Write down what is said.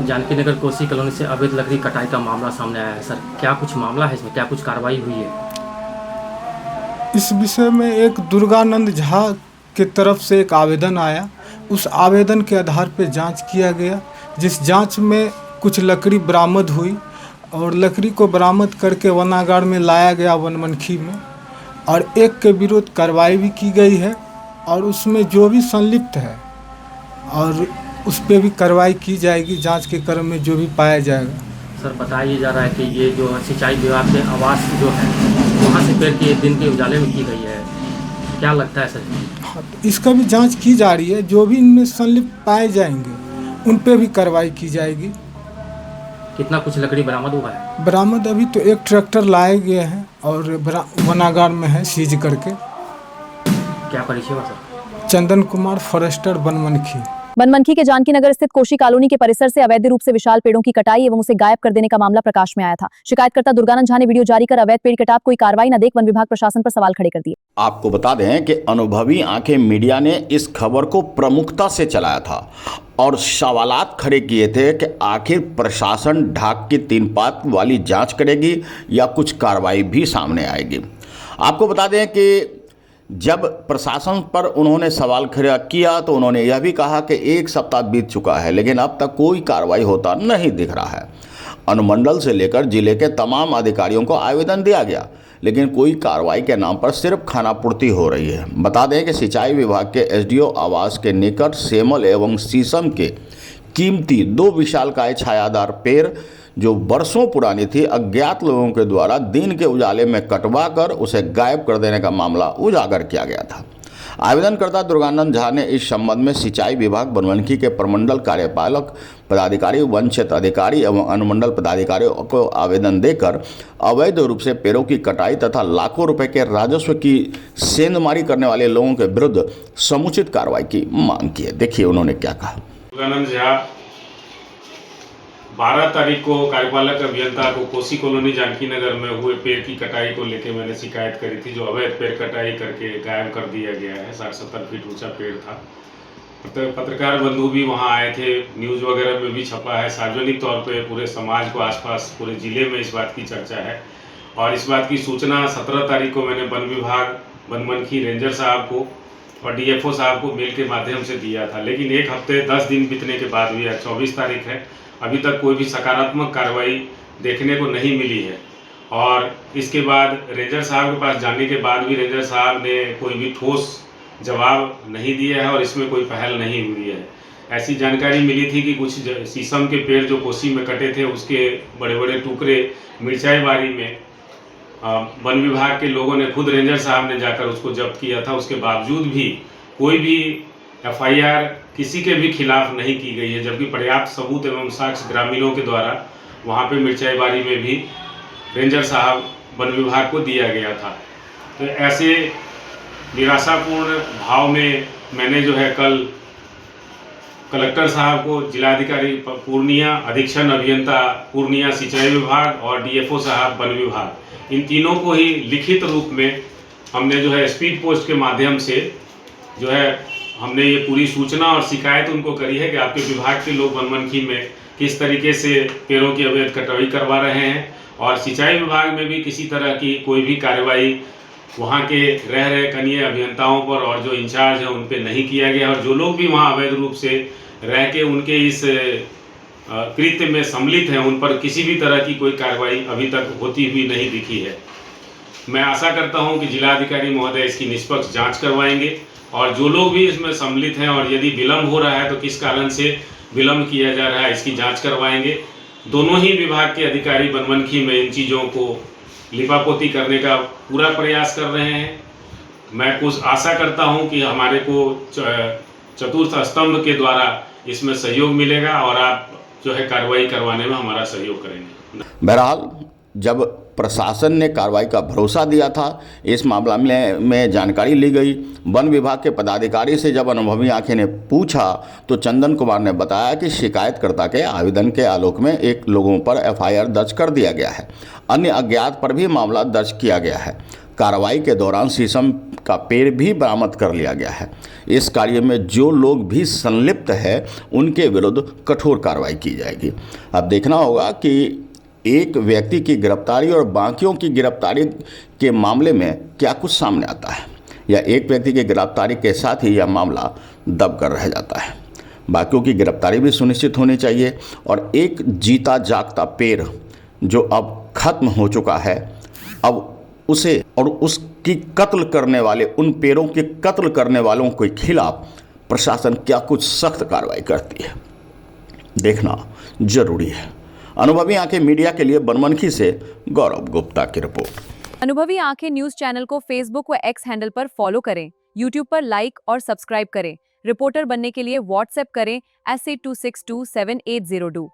जानकी नगर Kosi colony से अवैध लकड़ी कटाई का मामला सामने आया है। सर, क्या कुछ मामला है इसमें, क्या कुछ कार्रवाई हुई है? इस विषय में एक दुर्गानंद झा के तरफ से एक आवेदन आया। उस आवेदन के आधार पर जांच किया गया, जिस जांच में कुछ लकड़ी बरामद हुई और लकड़ी को बरामद करके वनागार में लाया गया वनमनखी में, और एक के विरुद्ध कार्रवाई भी की गई है और उसमें जो भी संलिप्त है और उस पर भी कार्रवाई की जाएगी। जांच के क्रम में जो भी पाया जाएगा। सर, बताया जा रहा है कि ये जो सिंचाई विभाग के आवास जो है वहाँ से पेड़ की दिन के उजाले में की गई है, क्या लगता है सर? हाँ, तो इसका भी जांच की जा रही है। जो भी इनमें संलिप्त पाए जाएंगे उन पर भी कार्रवाई की जाएगी। कितना कुछ लकड़ी बरामद हुआ है? बरामद अभी तो एक ट्रैक्टर लाए गए हैं और वनागार में है सीज करके। क्या परिचय हुआ सर? चंदन कुमार, फॉरेस्टर, बनमनखी। बनमनखी के जानकी नगर स्थित कोशी कॉलोनी के परिसर से अवैध रूप से विशाल पेड़ों की कटाई एवं उसे गायब कर देने का मामला प्रकाश में आया था। शिकायतकर्ता दुर्गानंद झा ने वीडियो जारी कर अवैध पेड़ कटाव कोई कार्रवाई न देख वन विभाग प्रशासन पर सवाल खड़े कर दिए। आपको बता दें कि अनुभवी आंखें मीडिया ने इस खबर को प्रमुखता से चलाया था और सवालात खड़े किए थे कि आखिर प्रशासन ढाक की 3 पात वाली जांच करेगी या कुछ कार्रवाई भी सामने आएगी। आपको बता दें कि जब प्रशासन पर उन्होंने सवाल खड़ा किया तो उन्होंने यह भी कहा कि 1 सप्ताह बीत चुका है लेकिन अब तक कोई कार्रवाई होता नहीं दिख रहा है। अनुमंडल से लेकर जिले के तमाम अधिकारियों को आवेदन दिया गया लेकिन कोई कार्रवाई के नाम पर सिर्फ खानापूर्ति हो रही है। बता दें कि सिंचाई विभाग के एसडीओ आवास के निकट सेमल एवं शीशम के कीमती 2 विशालकाय छायादार पेड़ जो वर्षों पुरानी थी, अज्ञात लोगों के द्वारा दिन के उजाले में कटवा कर उसे गायब कर देने का मामला उजागर किया गया था। आवेदनकर्ता दुर्गानंद झा ने इस संबंध में सिंचाई विभाग बनमनखी के प्रमंडल कार्यपालक पदाधिकारी, वन क्षेत्र अधिकारी एवं अनुमंडल पदाधिकारियों को आवेदन देकर अवैध रूप से पेड़ों की कटाई तथा लाखों रुपए के राजस्व की सेंधमारी करने वाले लोगों के विरुद्ध समुचित कार्रवाई की मांग की है। देखिए उन्होंने क्या कहा। दुर्गानंद झा 12 तारीख को कार्यपालक अभियंता को कोसी कॉलोनी जानकी नगर में हुए पेड़ की कटाई को लेकर मैंने शिकायत करी थी, जो अवैध पेड़ कटाई करके गायब कर दिया गया है। 60-70 फीट ऊंचा पेड़ था। पत्रकार बंधु भी वहां आए थे, न्यूज़ वगैरह में भी छपा है। सार्वजनिक तौर पे पूरे समाज को, आसपास पूरे जिले में इस बात की चर्चा है और इस बात की सूचना 17 तारीख को मैंने वन विभाग, बनमनखी रेंजर साहब को और डीएफओ साहब को मेल के माध्यम से दिया था। लेकिन 1 हफ्ते 10 दिन बीतने के बाद भी, आज 24 तारीख है, अभी तक कोई भी सकारात्मक कार्रवाई देखने को नहीं मिली है। और इसके बाद रेंजर साहब के पास जाने के बाद भी रेंजर साहब ने कोई भी ठोस जवाब नहीं दिया है और इसमें कोई पहल नहीं हुई है। ऐसी जानकारी मिली थी कि कुछ शीशम के पेड़ जो कोसी में कटे थे उसके बड़े बड़े टुकड़े मिर्चाई बाड़ी में वन विभाग के लोगों ने, खुद रेंजर साहब ने जाकर उसको जब्त किया था। उसके बावजूद भी कोई भी एफआईआर किसी के भी खिलाफ नहीं की गई है, जबकि पर्याप्त सबूत एवं साक्ष्य ग्रामीणों के द्वारा वहाँ पे मिर्चाई बाड़ी में भी रेंजर साहब वन विभाग को दिया गया था। तो ऐसे निराशापूर्ण भाव में मैंने जो है कल कलेक्टर साहब को, जिलाधिकारी पूर्णिया, अधीक्षण अभियंता पूर्णिया सिंचाई विभाग और डीएफओ साहब वन विभाग, इन तीनों को ही लिखित रूप में हमने जो है स्पीड पोस्ट के माध्यम से जो है हमने ये पूरी सूचना और शिकायत उनको करी है कि आपके विभाग के लोग बनमनखी में किस तरीके से पेड़ों की अवैध कटाई करवा रहे हैं और सिंचाई विभाग में भी किसी तरह की कोई भी कार्रवाई वहाँ के रह रहे कनीय अभियंताओं पर और जो इंचार्ज हैं उन पे नहीं किया गया और जो लोग भी वहाँ अवैध रूप से रह के उनके इस कृत्य में सम्मिलित हैं उन पर किसी भी तरह की कोई कार्रवाई अभी तक होती हुई नहीं दिखी है। मैं आशा करता हूँ कि जिलाधिकारी महोदय इसकी निष्पक्ष जाँच करवाएंगे और जो लोग भी इसमें सम्मिलित हैं और यदि विलम्ब हो रहा है तो किस कारण से विलम्ब किया जा रहा है इसकी जांच करवाएंगे। दोनों ही विभाग के अधिकारी बनमनखी में इन चीज़ों को लिपापोती करने का पूरा प्रयास कर रहे हैं। मैं कुछ आशा करता हूं कि हमारे को चतुर्थ स्तंभ के द्वारा इसमें सहयोग मिलेगा और आप जो है कार्रवाई करवाने में हमारा सहयोग करेंगे। बहरहाल जब प्रशासन ने कार्रवाई का भरोसा दिया था, इस मामला में जानकारी ली गई। वन विभाग के पदाधिकारी से जब अनुभवी आंखें ने पूछा तो चंदन कुमार ने बताया कि शिकायतकर्ता के आवेदन के आलोक में 1 लोगों पर एफआईआर दर्ज कर दिया गया है, अन्य अज्ञात पर भी मामला दर्ज किया गया है। कार्रवाई के दौरान शीशम का पेड़ भी बरामद कर लिया गया है। इस कार्य में जो लोग भी संलिप्त है उनके विरुद्ध कठोर कार्रवाई की जाएगी। अब देखना होगा कि एक व्यक्ति की गिरफ्तारी और बाकियों की गिरफ्तारी के मामले में क्या कुछ सामने आता है, या एक व्यक्ति की गिरफ्तारी के साथ ही यह मामला दब कर रह जाता है। बाकियों की गिरफ्तारी भी सुनिश्चित होनी चाहिए और एक जीता जागता पेड़ जो अब खत्म हो चुका है, अब उसे और उसकी कत्ल करने वाले, उन पेड़ों के कत्ल करने वालों के खिलाफ प्रशासन क्या कुछ सख्त कार्रवाई करती है, देखना जरूरी है। अनुभवी आंखें मीडिया के लिए बनमनखी से गौरव गुप्ता की रिपोर्ट। अनुभवी आंखें न्यूज चैनल को फेसबुक व एक्स हैंडल पर फॉलो करें, यूट्यूब पर लाइक और सब्सक्राइब करें। रिपोर्टर बनने के लिए व्हाट्सएप करें 8826277802।